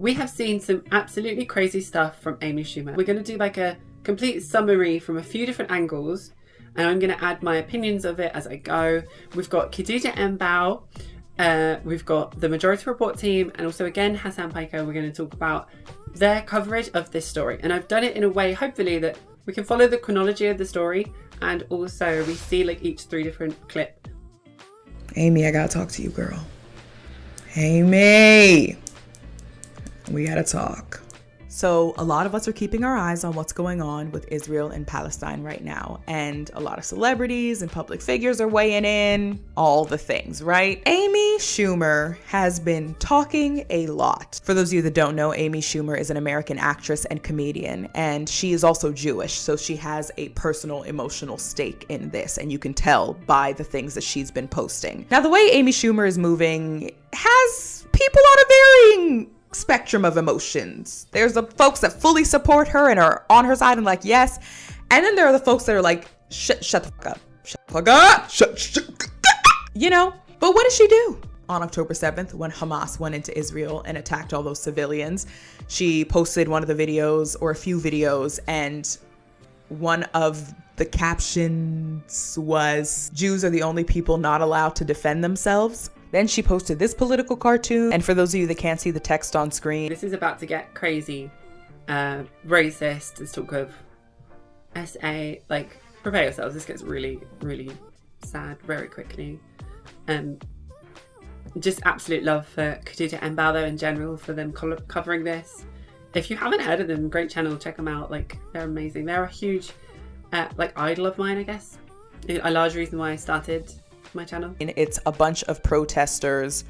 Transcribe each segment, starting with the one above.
We have seen some absolutely crazy stuff from Amy Schumer. We're going to do like a complete summary from a few different angles, and I'm going to add my opinions of it as I go. We've got Khadija Mbowe, we've got the Majority Report team, and also again Hasan Abi. We're going to talk about their coverage of this story, and I've done it in a way hopefully that we can follow the chronology of the story, and also we see like each 3 different clip. Amy, I gotta talk to you, girl. Amy, we gotta talk. So a lot of us are keeping our eyes on what's going on with Israel and Palestine right now. And a lot of celebrities and public figures are weighing in, all the things, right? Amy Schumer has been talking a lot. For those of you that don't know, Amy Schumer is an American actress and comedian, and she is also Jewish. So she has a personal emotional stake in this, and you can tell by the things that she's been posting. Now, the way Amy Schumer is moving has people on a varying spectrum of emotions. There's the folks that fully support her and are on her side and like, yes. And then there are the folks that are like, shut the fuck up. Shut the fuck up. Shut. You know, but what did she do? On October 7th, when Hamas went into Israel and attacked all those civilians, she posted one of the videos or a few videos, and one of the captions was, "Jews are the only people not allowed to defend themselves." Then she posted this political cartoon. And for those of you that can't see the text on screen, this is about to get crazy, racist. Let's talk of SA. Like, prepare yourselves. This gets really, really sad very quickly. Just absolute love for Khadija Mbowe in general, for them covering this. If you haven't heard of them, great channel. Check them out. Like, they're amazing. They're a huge, idol of mine, I guess. A large reason why I started my channel. It's a bunch of protesters.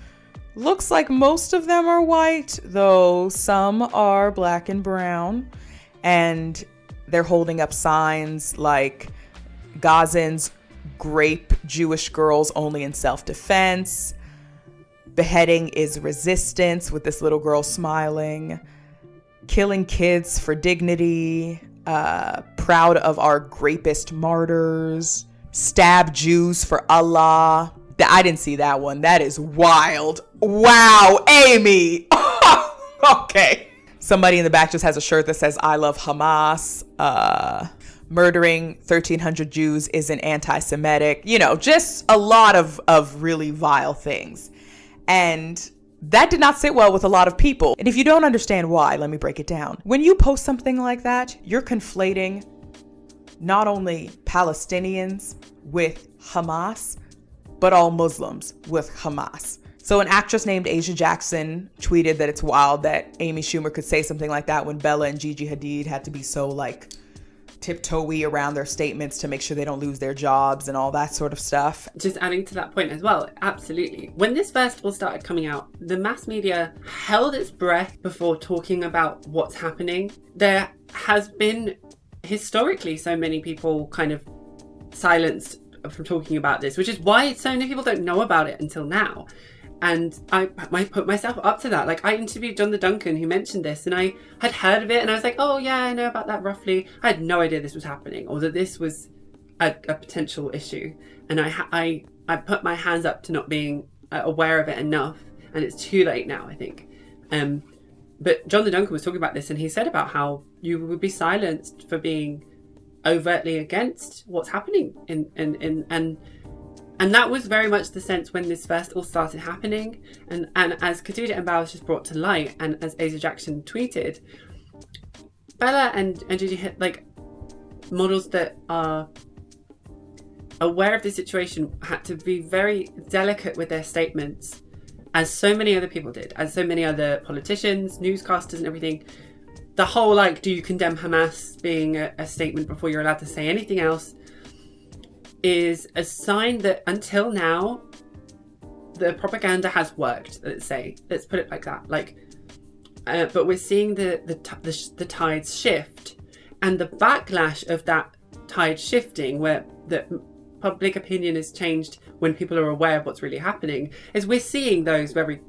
Looks like most of them are white, though some are black and brown. And they're holding up signs like, "Gazans grape Jewish girls only in self-defense." "Beheading is resistance," with this little girl smiling. "Killing kids for dignity." "Proud of our grapist martyrs." "Stab Jews for Allah." I didn't see that one. That is wild. Wow, Amy. Okay. Somebody in the back just has a shirt that says, "I love Hamas." Murdering 1,300 Jews isn't anti-Semitic. You know, just a lot of really vile things. And that did not sit well with a lot of people. And if you don't understand why, let me break it down. When you post something like that, you're conflating not only Palestinians with Hamas, but all Muslims with Hamas. So an actress named Asia Jackson tweeted that it's wild that Amy Schumer could say something like that when Bella and Gigi Hadid had to be so like tiptoey around their statements to make sure they don't lose their jobs and all that sort of stuff. Just adding to that point as well, absolutely. When this first all started coming out, the mass media held its breath before talking about what's happening. There has been historically so many people kind of silenced from talking about this, which is why so many people don't know about it until now. And I put myself up to that. Like, I interviewed John the Duncan, who mentioned this, and I had heard of it, and I was like, oh yeah, I know about that roughly. I had no idea this was happening, or that this was a potential issue. And I put my hands up to not being aware of it enough, and it's too late now, I think. But John the Duncan was talking about this, and he said about how you would be silenced for being overtly against what's happening and that was very much the sense when this first all started happening, and as Khadija Mbowe was just brought to light, and as Asia Jackson tweeted, Bella and Gigi hit like models that are aware of the situation had to be very delicate with their statements, as so many other people did, as so many other politicians, newscasters and everything. The whole like, do you condemn Hamas being a statement before you're allowed to say anything else is a sign that until now the propaganda has worked. Let's put it like that. But we're seeing the tides shift, and the backlash of that tide shifting, where the public opinion is changed when people are aware of what's really happening, is we're seeing those very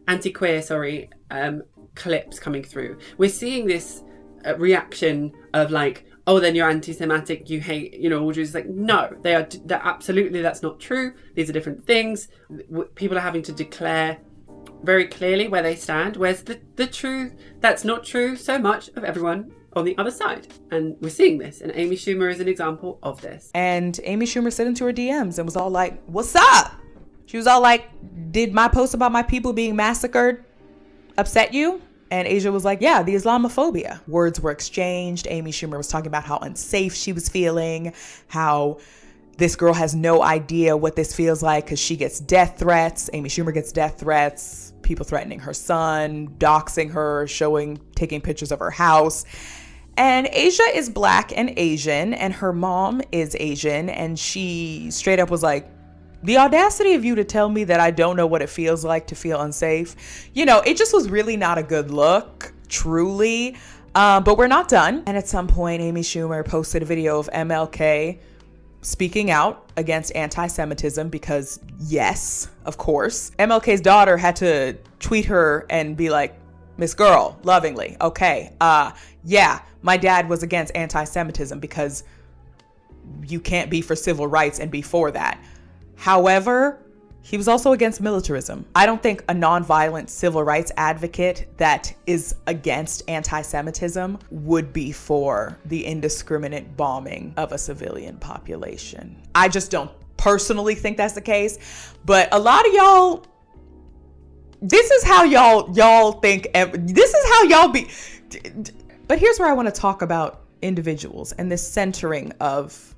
anti-queer clips coming through. We're seeing this reaction of like, oh, then you're anti-Semitic, you hate, all Jews. It's like, no, they're absolutely, that's not true. These are different things. People are having to declare very clearly where they stand, whereas the truth, that's not true so much of everyone on the other side. And we're seeing this, and Amy Schumer is an example of this. And Amy Schumer slid into her DMs and was all like, what's up? She was all like, did my post about my people being massacred upset you? And Asia was like, yeah, the Islamophobia. Words were exchanged. Amy Schumer was talking about how unsafe she was feeling, how this girl has no idea what this feels like because she gets death threats. Amy Schumer gets death threats, people threatening her son, doxing her, taking pictures of her house. And Asia is Black and Asian, and her mom is Asian, and she straight up was like, the audacity of you to tell me that I don't know what it feels like to feel unsafe. You know, it just was really not a good look, truly. But we're not done. And at some point, Amy Schumer posted a video of MLK speaking out against anti-Semitism because, yes, of course. MLK's daughter had to tweet her and be like, Miss Girl, lovingly, okay, yeah, my dad was against anti-Semitism because you can't be for civil rights and be for that. However, he was also against militarism. I don't think a nonviolent civil rights advocate that is against anti-Semitism would be for the indiscriminate bombing of a civilian population. I just don't personally think that's the case, but a lot of y'all, this is how y'all think, this is how y'all be. But here's where I want to talk about individuals and this centering of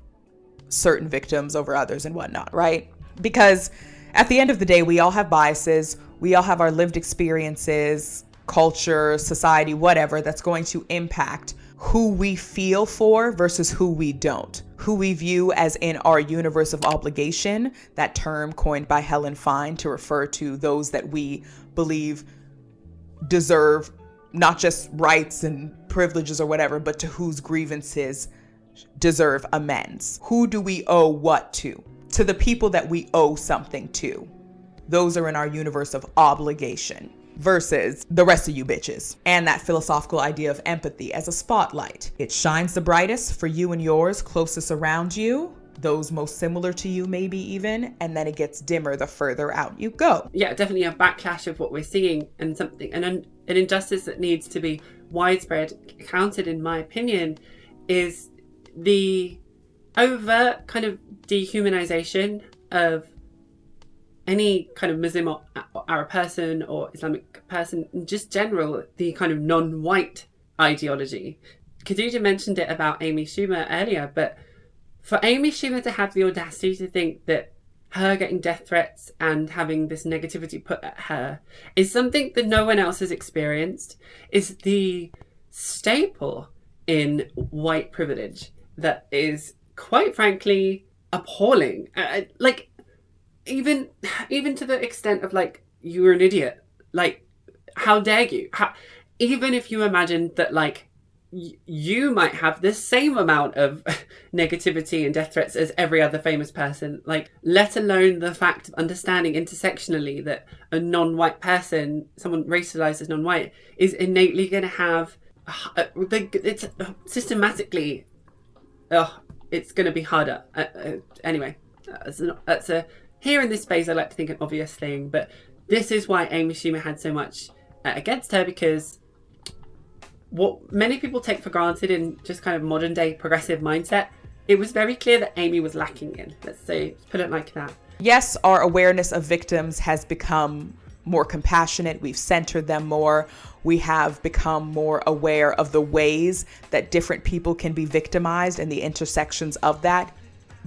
certain victims over others and whatnot, right? Because at the end of the day, we all have biases. We all have our lived experiences, culture, society, whatever, that's going to impact who we feel for versus who we don't. Who we view as in our universe of obligation, that term coined by Helen Fine to refer to those that we believe deserve not just rights and privileges or whatever, but to whose grievances deserve amends. Who do we owe what to? To the people that we owe something to. Those are in our universe of obligation versus the rest of you bitches. And that philosophical idea of empathy as a spotlight. It shines the brightest for you and yours closest around you, those most similar to you maybe even, and then it gets dimmer the further out you go. Yeah, definitely a backlash of what we're seeing, and something, and an injustice that needs to be widespread, countered in my opinion, is the overt kind of dehumanization of any kind of Muslim or Arab person or Islamic person, in just general, the kind of non-white ideology. Khadija mentioned it about Amy Schumer earlier, but for Amy Schumer to have the audacity to think that her getting death threats and having this negativity put at her is something that no one else has experienced, is the staple in white privilege that is, quite frankly, appalling. Like, even to the extent of, like, you're an idiot. Like, how dare you? Even if you imagine that, like, you might have the same amount of negativity and death threats as every other famous person, like, let alone the fact of understanding intersectionally that a non-white person, someone racialized as non-white, is innately going to have, it's systematically, it's going to be harder. Anyway, that's a here in this space, I like to think an obvious thing, but this is why Amy Schumer had so much against her, because what many people take for granted in just kind of modern day progressive mindset, it was very clear that Amy was lacking in. Let's put it like that. Yes, our awareness of victims has become more compassionate. We've centered them more. We have become more aware of the ways that different people can be victimized and the intersections of that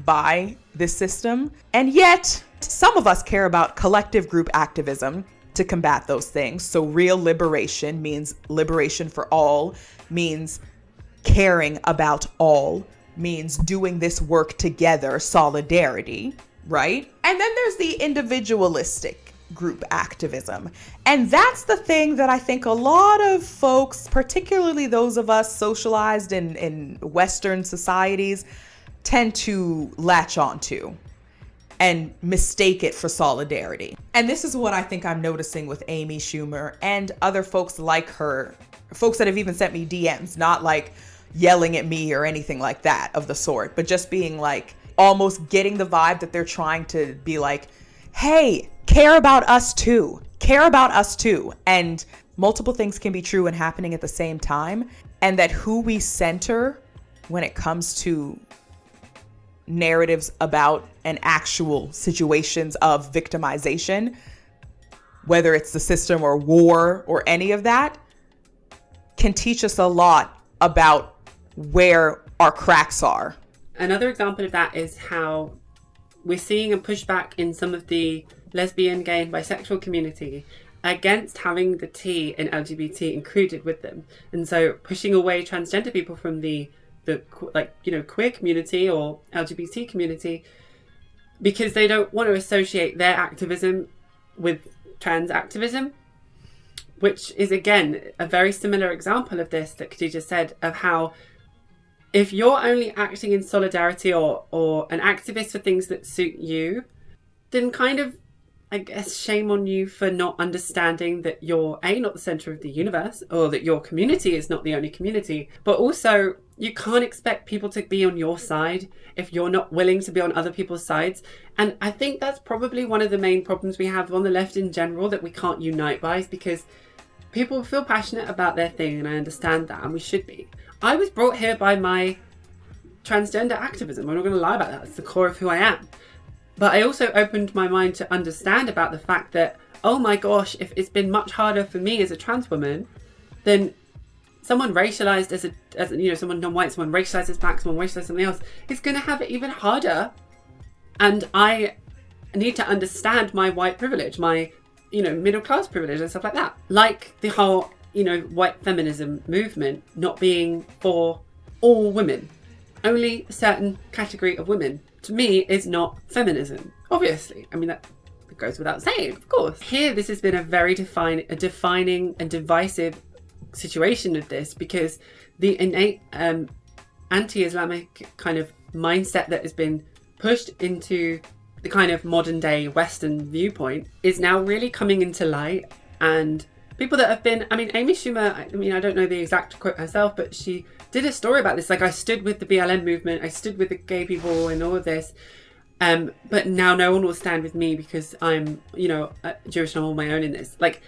by this system. And yet, some of us care about collective group activism to combat those things. So real liberation means liberation for all, means caring about all, means doing this work together, solidarity, right? And then there's the individualistic group activism. And that's the thing that I think a lot of folks, particularly those of us socialized in Western societies, tend to latch onto and mistake it for solidarity. And this is what I think I'm noticing with Amy Schumer and other folks like her, folks that have even sent me DMs, not like yelling at me or anything like that of the sort, but just being like, almost getting the vibe that they're trying to be like, hey, care about us too. Care about us too. And multiple things can be true and happening at the same time. And that who we center when it comes to narratives about and actual situations of victimization, whether it's the system or war or any of that, can teach us a lot about where our cracks are. Another example of that is how we're seeing a pushback in some of the lesbian, gay and bisexual community against having the T in LGBT included with them. And so pushing away transgender people from the queer community or LGBT community because they don't want to associate their activism with trans activism, which is again a very similar example of this that Khadija said, of how if you're only acting in solidarity or an activist for things that suit you, then kind of, I guess, shame on you for not understanding that you're not the center of the universe, or that your community is not the only community, but also you can't expect people to be on your side if you're not willing to be on other people's sides. And I think that's probably one of the main problems we have on the left in general, that we can't unite by, is because people feel passionate about their thing, and I understand that, and we should be. I was brought here by my transgender activism. I'm not going to lie about that. It's the core of who I am. But I also opened my mind to understand about the fact that, oh my gosh, if it's been much harder for me as a trans woman, then someone racialized as someone non-white, someone racialized as black, someone racialized as something else, is going to have it even harder. And I need to understand my white privilege, my, middle class privilege and stuff like that. Like the whole, white feminism movement not being for all women. Only a certain category of women, to me, is not feminism. Obviously. I mean, that goes without saying, of course. Here, this has been a very defining and divisive situation of this, because the innate anti-Islamic kind of mindset that has been pushed into the kind of modern day Western viewpoint is now really coming into light. And people that have been, Amy Schumer, I don't know the exact quote herself, but she did a story about this. Like, I stood with the BLM movement, I stood with the gay people and all of this. But now no one will stand with me because I'm, Jewish and I'm on my own in this. Like,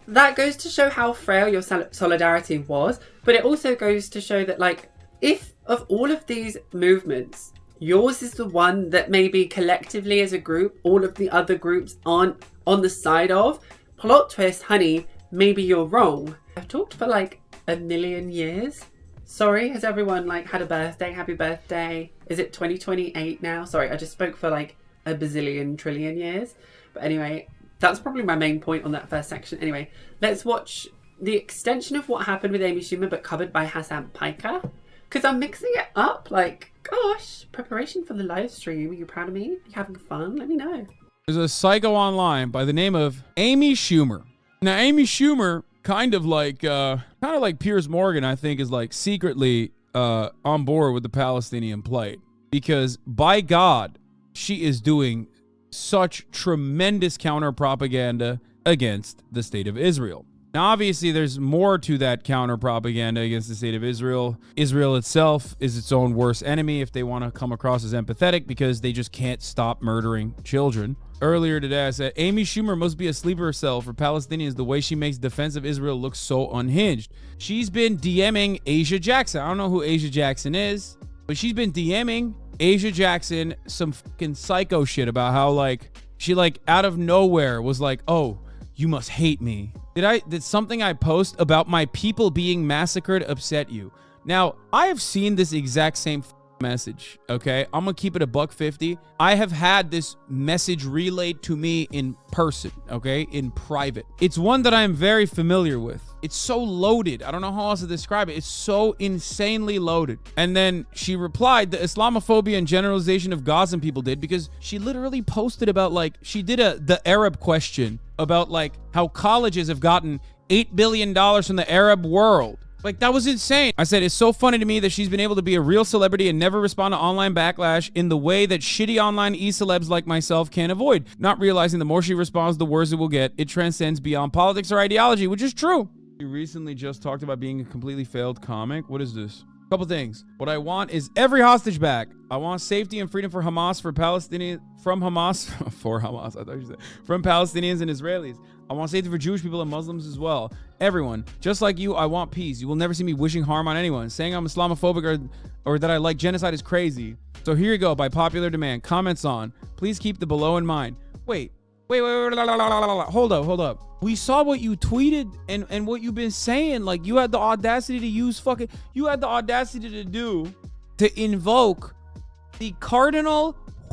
that goes to show how frail your solidarity was. But it also goes to show that, like, if of all of these movements, yours is the one that maybe collectively as a group, all of the other groups aren't on the side of, plot twist, honey, maybe you're wrong. I've talked for like 1 million years. Sorry, has everyone had a birthday? Happy birthday. Is it 2028 now? Sorry, I just spoke for like a bazillion trillion years. But anyway, that's probably my main point on that first section. Anyway, let's watch the extension of what happened with Amy Schumer, but covered by Hasan Abi. Because I'm mixing it up. Like, gosh, preparation for the live stream. Are you proud of me? Are you having fun? Let me know. There's a psycho online by the name of Amy Schumer. Now, Amy Schumer, kind of like Piers Morgan, I think, is like secretly on board with the Palestinian plight, because by God, she is doing such tremendous counter propaganda against the state of Israel. Now, obviously, there's more to that counter propaganda against the state of Israel. Israel itself is its own worst enemy if they want to come across as empathetic, because they just can't stop murdering children. Earlier today, I said, Amy Schumer must be a sleeper cell for Palestinians. The way she makes defense of Israel look so unhinged. She's been DMing Asia Jackson. I don't know who Asia Jackson is, but she's been DMing Asia Jackson some fucking psycho shit about how, she, out of nowhere was like, oh, you must hate me. Did something I post about my people being massacred upset you? Now, I have seen this exact same message, okay? I'm gonna keep it $150. I have had this message relayed to me in person, okay? In private. It's one that I am very familiar with. It's so loaded. I don't know how else to describe it. It's so insanely loaded. And then she replied, the Islamophobia and generalization of Gazan people did, because she literally posted about, she did the Arab question about, how colleges have gotten $8 billion from the Arab world. That was insane. I said, it's so funny to me that she's been able to be a real celebrity and never respond to online backlash in the way that shitty online e-celebs like myself can't avoid. Not realizing the more she responds, the worse it will get. It transcends beyond politics or ideology, which is true. You recently just talked about being a completely failed comic. What is this? Couple things. What I want is every hostage back. I want safety and freedom for Hamas, for Palestinians, from Hamas, for Hamas, I thought you said, from Palestinians and Israelis. I want safety for Jewish people and Muslims as well. Everyone. Just like you, I want peace. You will never see me wishing harm on anyone. Saying I'm Islamophobic or that I like genocide is crazy. So here you go, by popular demand. Comments on. Please keep the below in mind. Wait. Hold up. We saw what you tweeted and what you've been saying. Like, you had the audacity to use you had the audacity to invoke the cardinal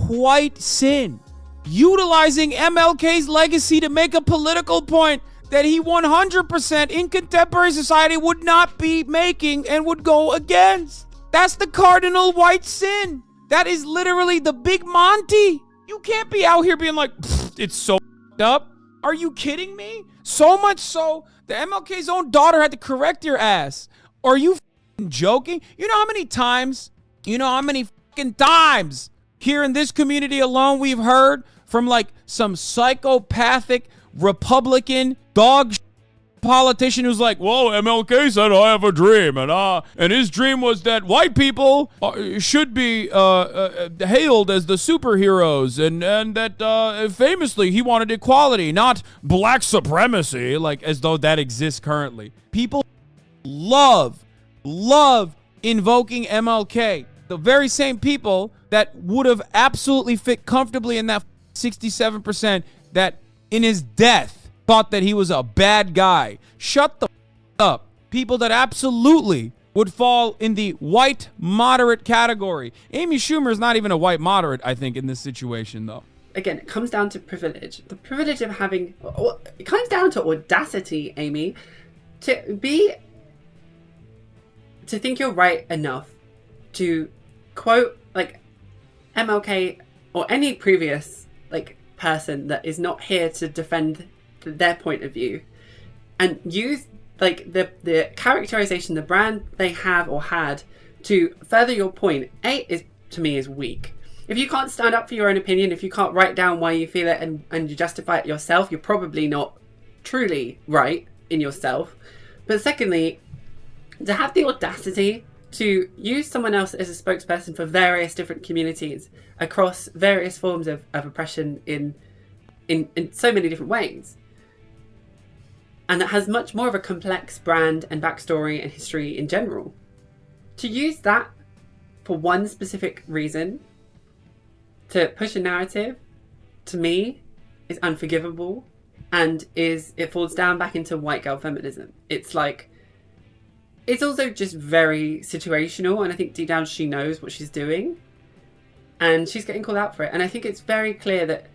white sin, utilizing MLK's legacy to make a political point that he 100% in contemporary society would not be making and would go against. That's the cardinal white sin. That is literally the big Monty. You can't be out here being like, it's so up. Are you kidding me? So much so the MLK's own daughter had to correct your ass. Are you joking? You know how many times here in this community alone we've heard from like some psychopathic Republican dog politician who's like, well, MLK said I have a dream, and his dream was that white people should be hailed as the superheroes, and that famously he wanted equality, not black supremacy, like as though that exists currently. People love invoking MLK. The very same people that would have absolutely fit comfortably in that 67% that in his death thought that he was a bad guy. Shut the up. People that absolutely would fall in the white moderate category. Amy Schumer is not even a white moderate, I think, in this situation, though. Again, it comes down to privilege. The privilege of having... It comes down to audacity, Amy, to think you're right enough to quote, like, MLK or any previous, like, person that is not here to defend their point of view, and use like the characterization, the brand they have or had to further your point, is to me is weak. If you can't stand up for your own opinion, if you can't write down why you feel it and you justify it yourself, you're probably not truly right in yourself. But secondly, to have the audacity to use someone else as a spokesperson for various different communities across various forms of oppression in so many different ways, and that has much more of a complex brand and backstory and history in general, to use that for one specific reason to push a narrative, to me, is unforgivable, and it falls down back into white girl feminism. It's like, it's also just very situational, and I think deep down she knows what she's doing, and she's getting called out for it. And I think it's very clear that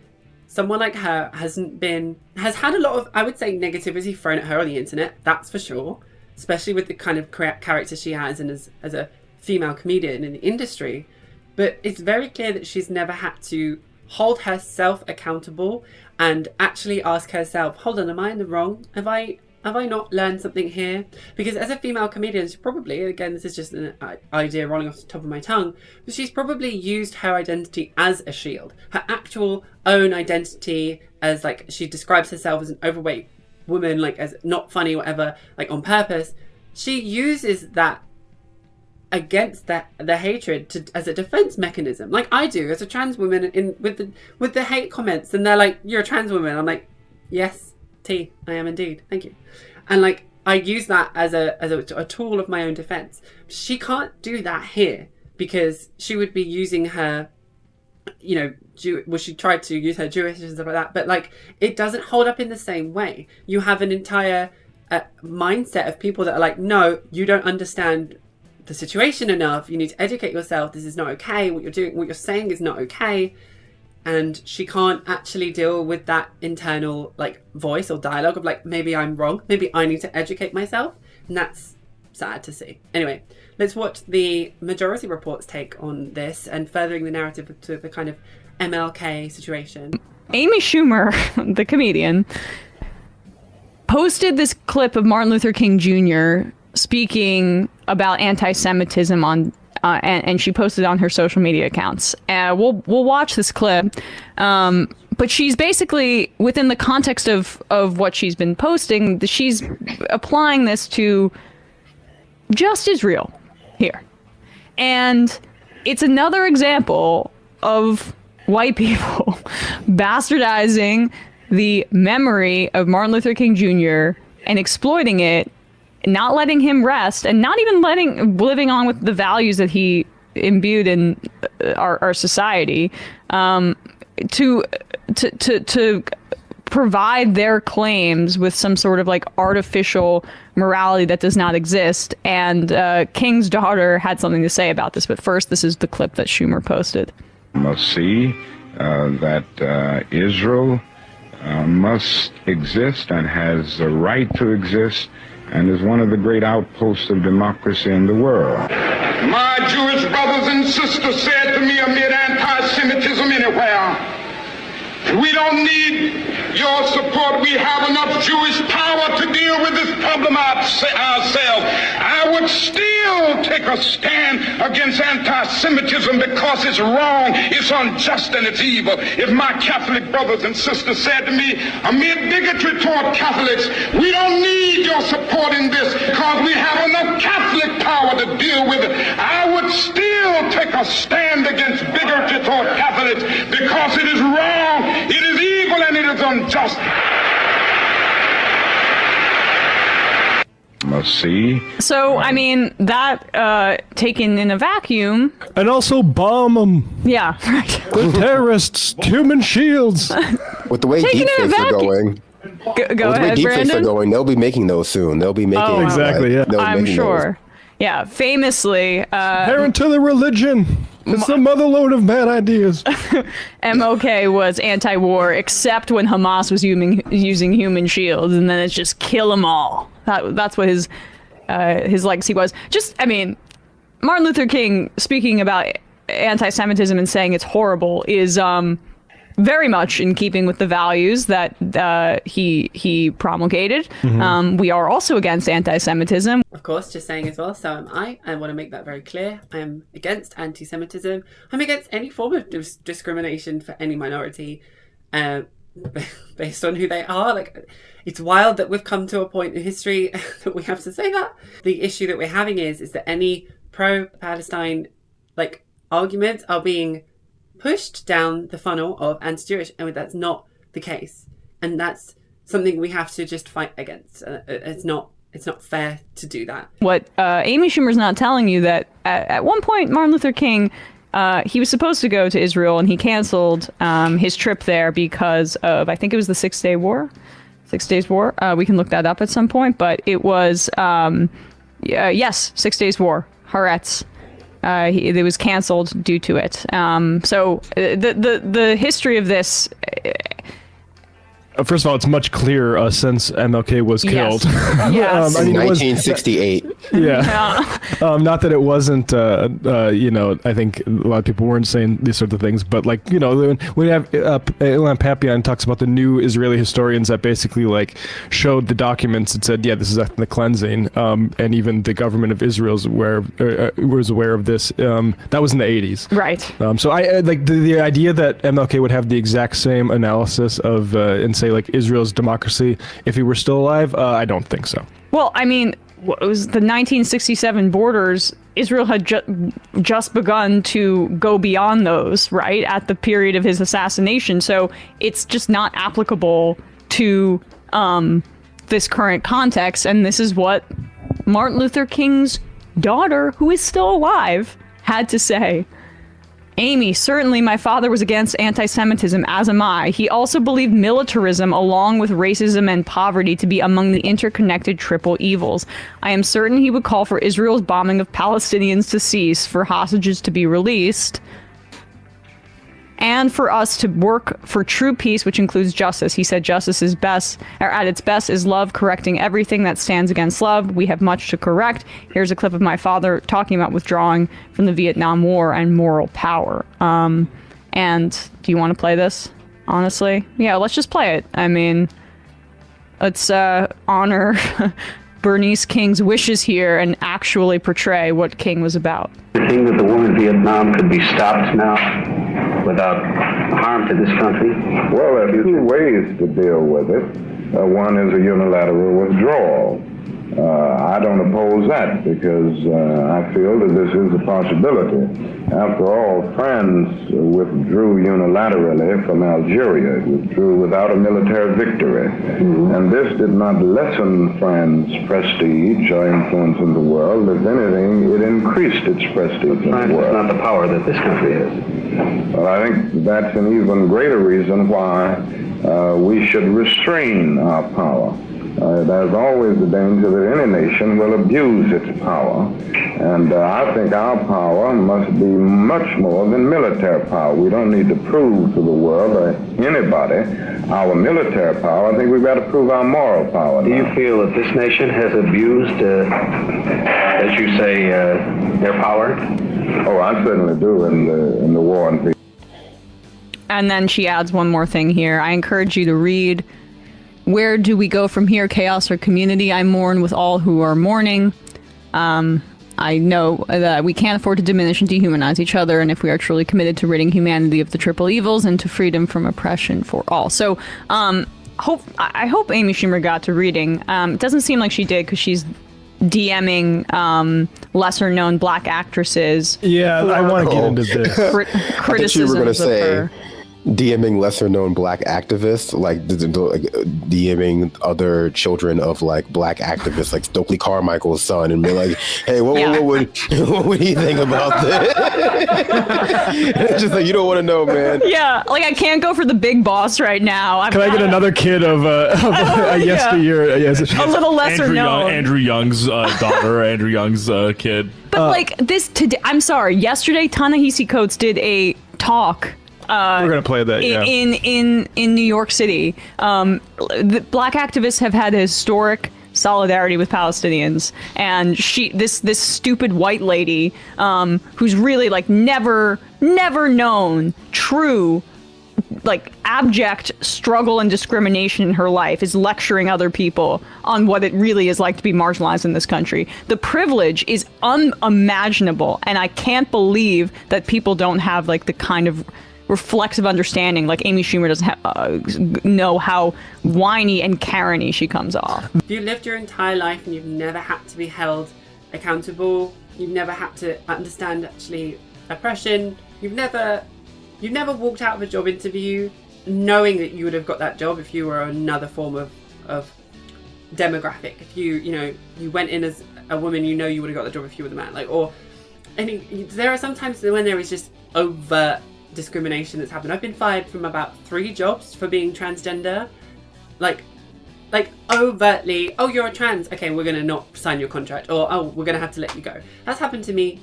someone like her has had a lot of, I would say, negativity thrown at her on the internet, that's for sure, especially with the kind of character she has and as a female comedian in the industry. But it's very clear that she's never had to hold herself accountable and actually ask herself, hold on, am I in the wrong? Have I not learned something here? Because as a female comedian, she probably, again, this is just an idea rolling off the top of my tongue, but she's probably used her identity as a shield. Her actual own identity as, like, she describes herself as an overweight woman, like, as not funny, whatever, like, on purpose. She uses that against the hatred as a defense mechanism, like I do as a trans woman with the hate comments, and they're like, you're a trans woman. I'm like, yes, I am indeed. Thank you. And like, I use that as a tool of my own defense. She can't do that here because she would be using her, she tried to use her Jewish and stuff like that, but like, it doesn't hold up in the same way. You have an entire mindset of people that are like, no, you don't understand the situation enough. You need to educate yourself. This is not okay. What you're saying is not okay. And she can't actually deal with that internal like voice or dialogue of like, maybe I'm wrong, maybe I need to educate myself. And that's sad to see. Anyway, let's watch the Majority Report's take on this and furthering the narrative to the kind of MLK situation. Amy Schumer, the comedian, posted this clip of Martin Luther King Jr. speaking about anti-Semitism on and she posted on her social media accounts. We'll watch this clip, but she's basically, within the context of what she's been posting, she's applying this to just Israel here. And it's another example of white people bastardizing the memory of Martin Luther King Jr. and exploiting it, not letting him rest, and not even living on with the values that he imbued in our society, to provide their claims with some sort of like artificial morality that does not exist. And King's daughter had something to say about this, but first, this is the clip that Schumer posted. Must see that Israel must exist and has the right to exist and is one of the great outposts of democracy in the world. My Jewish brothers and sisters said to me amid anti-Semitism anywhere, we don't need your support. We have enough Jewish power to deal with this problem ourselves. I would still take a stand against anti-Semitism because it's wrong, it's unjust, and it's evil. If my Catholic brothers and sisters said to me, amid bigotry toward Catholics, we don't need your support in this because we have enough Catholic power to deal with it, I would still take a stand against bigotry toward Catholics because it is wrong, it is evil, and it is unjust. Must see. So, I mean, that taken in a vacuum. And also bomb them. Yeah, right. The terrorists, human shields. With the way Taking deepfakes it are back. going, Go with the way ahead, deepfakes Brandon. are going, they'll be making those soon. They'll be making Oh, exactly, yeah. they'll be I'm making sure. Yeah, famously, Parent to the religion. It's the motherload of bad ideas. MLK was anti-war, except when Hamas was using human shields, and then it's just kill them all. That's what his legacy was. Just, I mean, Martin Luther King speaking about anti-Semitism and saying it's horrible is very much in keeping with the values that he promulgated. Mm-hmm. We are also against anti-Semitism. Of course, just saying as well, so am I. I want to make that very clear. I am against anti-Semitism. I'm against any form of discrimination for any minority based on who they are. Like, it's wild that we've come to a point in history that we have to say that. The issue that we're having is that any pro-Palestine like arguments are being pushed down the funnel of anti-Jewish, and that's not the case, and that's something we have to just fight against. It's not fair to do that. What Amy Schumer's not telling you that at one point Martin Luther King, he was supposed to go to Israel, and he canceled his trip there because of, I think it was the 6 Days War. We can look that up at some point, but it was yes, 6 Days War. Haaretz. It was canceled due to it. So the history of this. First of all, it's much clearer since MLK was killed. Yes. In 1968. Not that it wasn't, I think a lot of people weren't saying these sorts of things, but like, when we have Ilan Papian talks about the new Israeli historians that basically like showed the documents that said, yeah, this is the cleansing, and even the government of Israel was aware of this. That was in the 80s. Right. So I like the idea that MLK would have the exact same analysis of and say like Israel's democracy if he were still alive. I don't think so. Well, I mean, it was the 1967 borders. Israel had just begun to go beyond those, right, at the period of his assassination. So it's just not applicable to this current context. And this is what Martin Luther King's daughter, who is still alive, had to say. Amy, certainly my father was against anti-Semitism, as am I. He also believed militarism along with racism and poverty to be among the interconnected triple evils. I am certain he would call for Israel's bombing of Palestinians to cease, for hostages to be released, and for us to work for true peace, which includes justice. He said justice is best, or at its best, is love, correcting everything that stands against love. We have much to correct. Here's a clip of my father talking about withdrawing from the Vietnam War and moral power. And do you want to play this? Honestly? Yeah, let's just play it. I mean, let's honor Bernice King's wishes here and actually portray what King was about. The thing that the war in Vietnam could be stopped now without harm to this country? Well, there are two ways to deal with it. One is a unilateral withdrawal. I don't oppose that because I feel that this is a possibility. After all, France withdrew unilaterally from Algeria. It withdrew without a military victory. And this did not lessen France's prestige or influence in the world. If anything, it increased its prestige in the world. France is not the power that this country is. Well, I think that's an even greater reason why we should restrain our power. There's always the danger that any nation will abuse its power. And I think our power must be much more than military power. We don't need to prove to the world or anybody our military power. I think we've got to prove our moral power. Do you feel that this nation has abused, as you say, their power? Oh, I certainly do in the war and peace. And then she adds one more thing here. I encourage you to read Where Do We Go From Here? Chaos or Community? I mourn with all who are mourning. I know that we can't afford to diminish and dehumanize each other, and if we are truly committed to ridding humanity of the triple evils and to freedom from oppression for all. So, I hope Amy Schumer got to reading. It doesn't seem like she did because she's DMing lesser-known black actresses. Yeah, I want to get into this. Criticisms you were going to of say her. DMing lesser-known black activists, like DMing other children of like black activists, like Stokely Carmichael's son, and be like, "Hey, what would he think about this?" It's just like, you don't want to know, man. Yeah, like I can't go for the big boss right now. Can I get another kid of yesteryear? Yes. A little lesser known. Andrew Young's daughter, Andrew Young's kid. But like this today, I'm sorry. Yesterday, Ta-Nehisi Coates did a talk. We're gonna play that. Yeah. In New York City, the black activists have had a historic solidarity with Palestinians, and this stupid white lady, who's really like never known true, like abject struggle and discrimination in her life, is lecturing other people on what it really is like to be marginalized in this country. The privilege is unimaginable, and I can't believe that people don't have like the kind of reflexive understanding, like Amy Schumer doesn't know how whiny and Karen-y she comes off. If you lived your entire life and you've never had to be held accountable, you've never had to understand actually oppression, you've never walked out of a job interview knowing that you would have got that job if you were another form of demographic. If you went in as a woman, you would have got the job if you were the man. There are sometimes when there is just overt discrimination that's happened. I've been fired from about 3 jobs for being transgender. Like overtly, oh, you're a trans, okay, we're gonna not sign your contract, or oh, we're gonna have to let you go. That's happened to me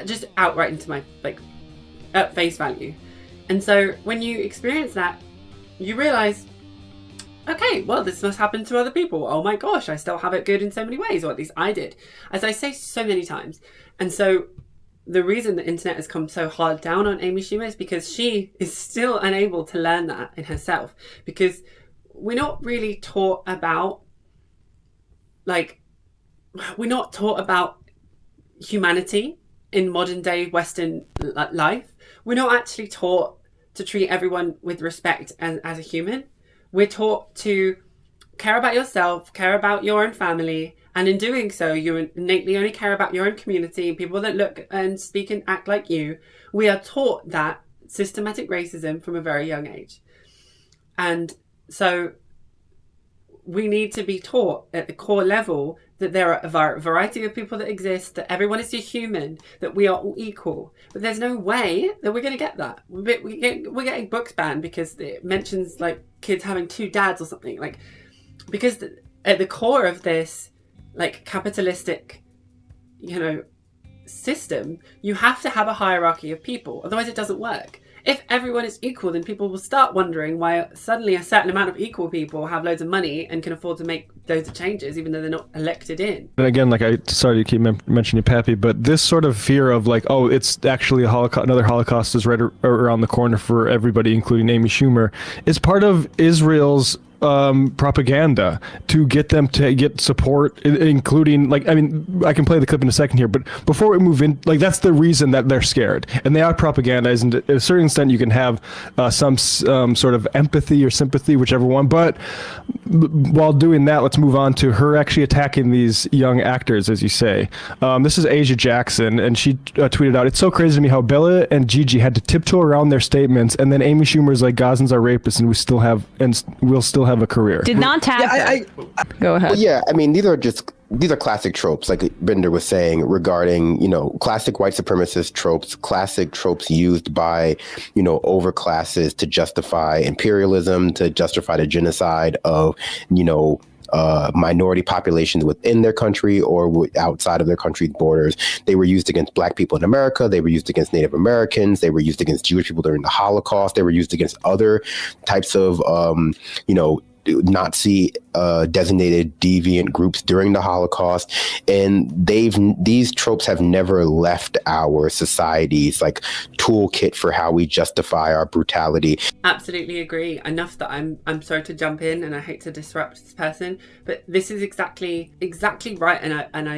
just outright into my, like, at face value. And so when you experience that, you realize, okay, well, this must happen to other people. Oh my gosh, I still have it good in so many ways, or at least I did, as I say so many times. And so the reason the internet has come so hard down on Amy Schumer is because she is still unable to learn that in herself, because we're not really taught about, humanity in modern day Western life. We're not actually taught to treat everyone with respect as a human. We're taught to care about yourself, care about your own family, and in doing so, you innately only care about your own community and people that look and speak and act like you. We are taught that systematic racism from a very young age. And so we need to be taught at the core level that there are a variety of people that exist, that everyone is a human, that we are all equal. But there's no way that we're going to get that. We're getting books banned because it mentions like kids having 2 dads or something. Like, because at the core of this, like, capitalistic, system, you have to have a hierarchy of people. Otherwise it doesn't work. If everyone is equal, then people will start wondering why suddenly a certain amount of equal people have loads of money and can afford to make loads of changes, even though they're not elected in. And again, sorry to keep mentioning Pappy, but this sort of fear of like, oh, it's actually a Holocaust, another Holocaust is right around the corner for everybody, including Amy Schumer, is part of Israel's propaganda to get them to get support, including, like, I mean, I can play the clip in a second here, but before we move in, like, that's the reason that they're scared, and they are propagandized, and to a certain extent you can have some sort of empathy or sympathy, whichever one, but while doing that, let's move on to her actually attacking these young actors, as you say. This is Asia Jackson, and she tweeted out, "It's so crazy to me how Bella and Gigi had to tiptoe around their statements, and then Amy Schumer's like, Gazans are rapists, and we'll still have a career." Did not tag her. Go ahead. Well, yeah, I mean, these are classic tropes, like Bender was saying, regarding, classic white supremacist tropes, classic tropes used by, overclasses to justify imperialism, to justify the genocide of, minority populations within their country or outside of their country's borders. They were used against Black people in America. They were used against Native Americans. They were used against Jewish people during the Holocaust. They were used against other types of, Nazi designated deviant groups during the Holocaust, and these tropes have never left our society's like toolkit for how we justify our brutality. Absolutely agree. Enough that I'm sorry to jump in, and I hate to disrupt this person, but this is exactly right, and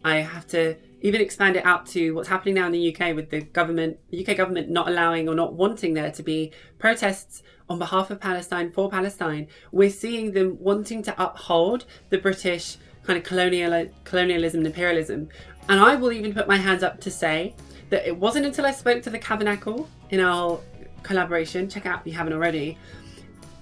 I have to even expand it out to what's happening now in the UK with the UK government not allowing or not wanting there to be protests on behalf of Palestine, for Palestine. We're seeing them wanting to uphold the British kind of colonialism and imperialism. And I will even put my hands up to say that it wasn't until I spoke to the Tabernacle in our collaboration, check it out if you haven't already,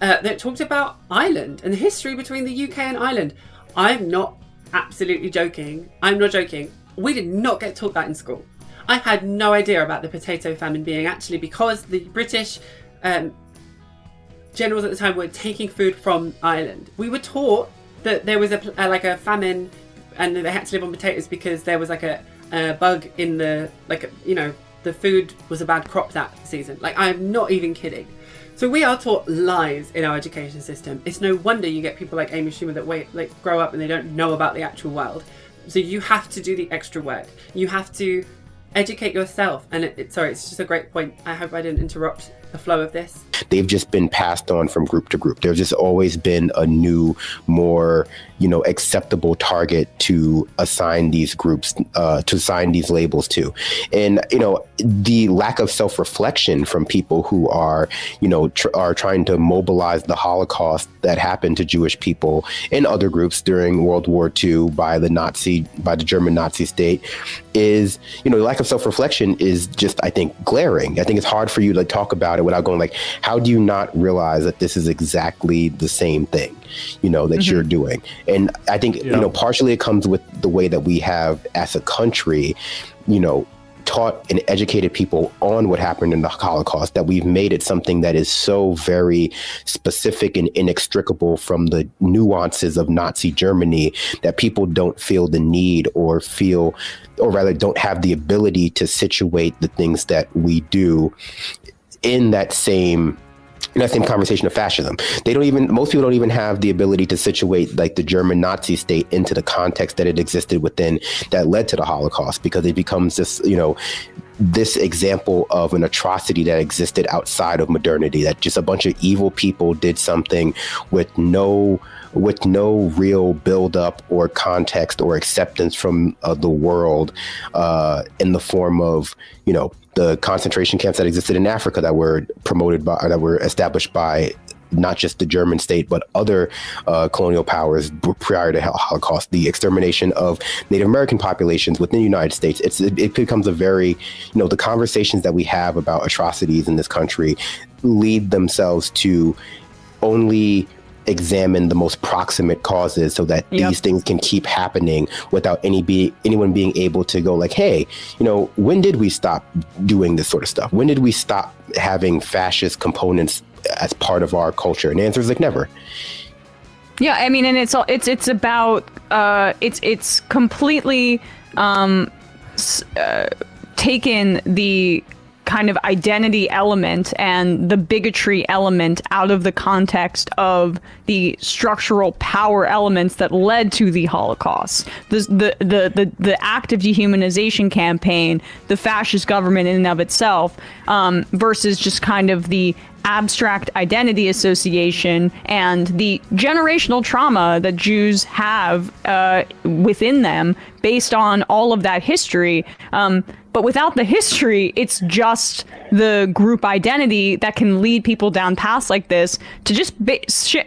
that talked about Ireland and the history between the UK and Ireland. I'm not absolutely joking. I'm not joking. We did not get taught that in school. I had no idea about the potato famine being actually because the British generals at the time were taking food from Ireland. We were taught that there was a famine and they had to live on potatoes because there was like a bug in the, the food was a bad crop that season. Like, I'm not even kidding. So we are taught lies in our education system. It's no wonder you get people like Amy Schumer that grow up and they don't know about the actual world. So you have to do the extra work. You have to educate yourself. And it's just a great point. I hope I didn't interrupt the flow of this. They've just been passed on from group to group. There's just always been a new, more, acceptable target to assign these groups, to assign these labels to. And, the lack of self-reflection from people who are, are trying to mobilize the Holocaust that happened to Jewish people and other groups during World War II by the German Nazi state is, the lack of self-reflection is just, I think, glaring. I think it's hard for you to talk about it without going like, how do you not realize that this is exactly the same thing, that you're doing? And I think, partially it comes with the way that we have as a country, taught and educated people on what happened in the Holocaust, that we've made it something that is so very specific and inextricable from the nuances of Nazi Germany that people don't feel the need or rather don't have the ability to situate the things that we do in that same conversation of fascism. Most people don't even have the ability to situate like the German Nazi state into the context that it existed within that led to the Holocaust, because it becomes this, this example of an atrocity that existed outside of modernity, that just a bunch of evil people did something with no real build-up or context or acceptance from the world in the form of, the concentration camps that existed in Africa that were established by not just the German state, but other colonial powers prior to Holocaust, the extermination of Native American populations within the United States. It becomes a very, the conversations that we have about atrocities in this country lead themselves to only examine the most proximate causes so that these things can keep happening without anyone being able to go like, hey, when did we stop doing this sort of stuff? When did we stop having fascist components as part of our culture? And the answer is like never. Yeah, I mean, and it's about it's completely taken the kind of identity element and the bigotry element out of the context of the structural power elements that led to the Holocaust. The act of dehumanization campaign, the fascist government in and of itself, versus just kind of the abstract identity association and the generational trauma that Jews have within them based on all of that history. But without the history, it's just the group identity that can lead people down paths like this to just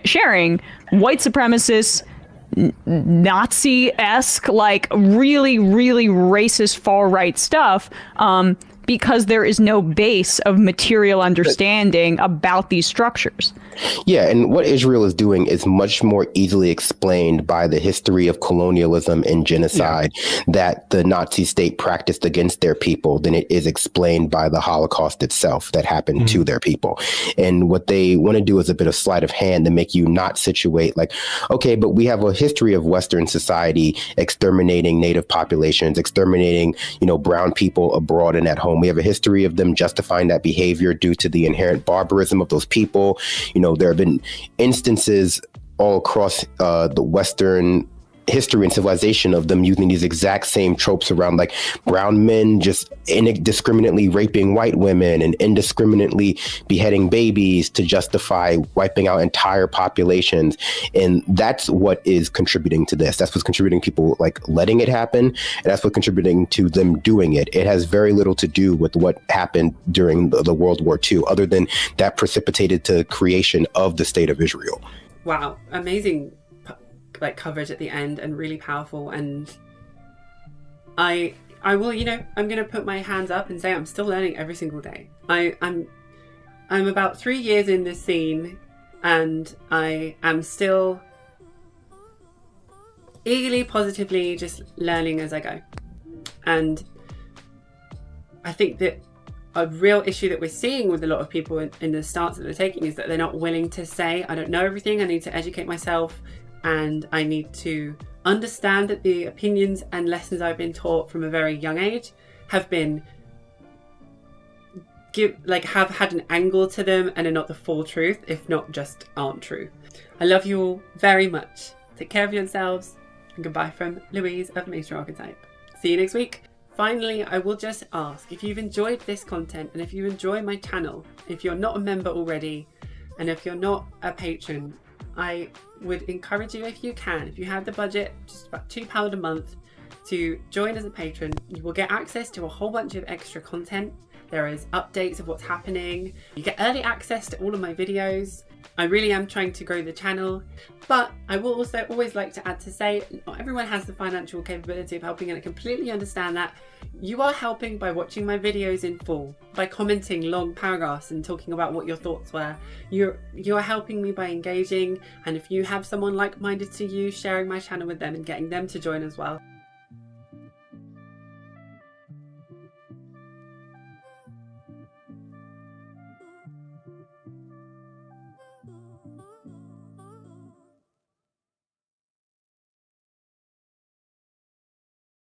sharing white supremacists, Nazi-esque, like really, really racist far-right stuff, because there is no base of material understanding about these structures. Yeah, and what Israel is doing is much more easily explained by the history of colonialism and genocide that the Nazi state practiced against their people than it is explained by the Holocaust itself that happened to their people. And what they want to do is a bit of sleight of hand to make you not situate like, okay, but we have a history of Western society exterminating native populations, exterminating, brown people abroad and at home. We have a history of them justifying that behavior due to the inherent barbarism of those people. There have been instances all across the Western history and civilization of them using these exact same tropes around like brown men just indiscriminately raping white women and indiscriminately beheading babies to justify wiping out entire populations. And that's what is contributing to this. That's what's contributing people like letting it happen. And that's what's contributing to them doing it. It has very little to do with what happened during the World War II, other than that precipitated to creation of the state of Israel. Wow. Amazing coverage at the end, and really powerful. And I will, I'm gonna put my hands up and say I'm still learning every single day. I'm about 3 years in this scene, and I am still eagerly, positively just learning as I go. And I think that a real issue that we're seeing with a lot of people in the stance that they're taking is that they're not willing to say, I don't know everything, I need to educate myself, and I need to understand that the opinions and lessons I've been taught from a very young age have been have had an angle to them and are not the full truth, if not just aren't true. I love you all very much. Take care of yourselves, and goodbye from Louise of Major Archetype. See you next week. Finally, I will just ask, if you've enjoyed this content and if you enjoy my channel, if you're not a member already, and if you're not a patron, I would encourage you, if you can, if you have the budget, just about £2 a month, to join as a patron. You will get access to a whole bunch of extra content. There is updates of what's happening. You get early access to all of my videos. I really am trying to grow the channel, but I will also always like to add to say, not everyone has the financial capability of helping, and I completely understand that. You are helping by watching my videos in full, by commenting long paragraphs and talking about what your thoughts were. You are helping me by engaging, and if you have someone like-minded to you, sharing my channel with them and getting them to join as well.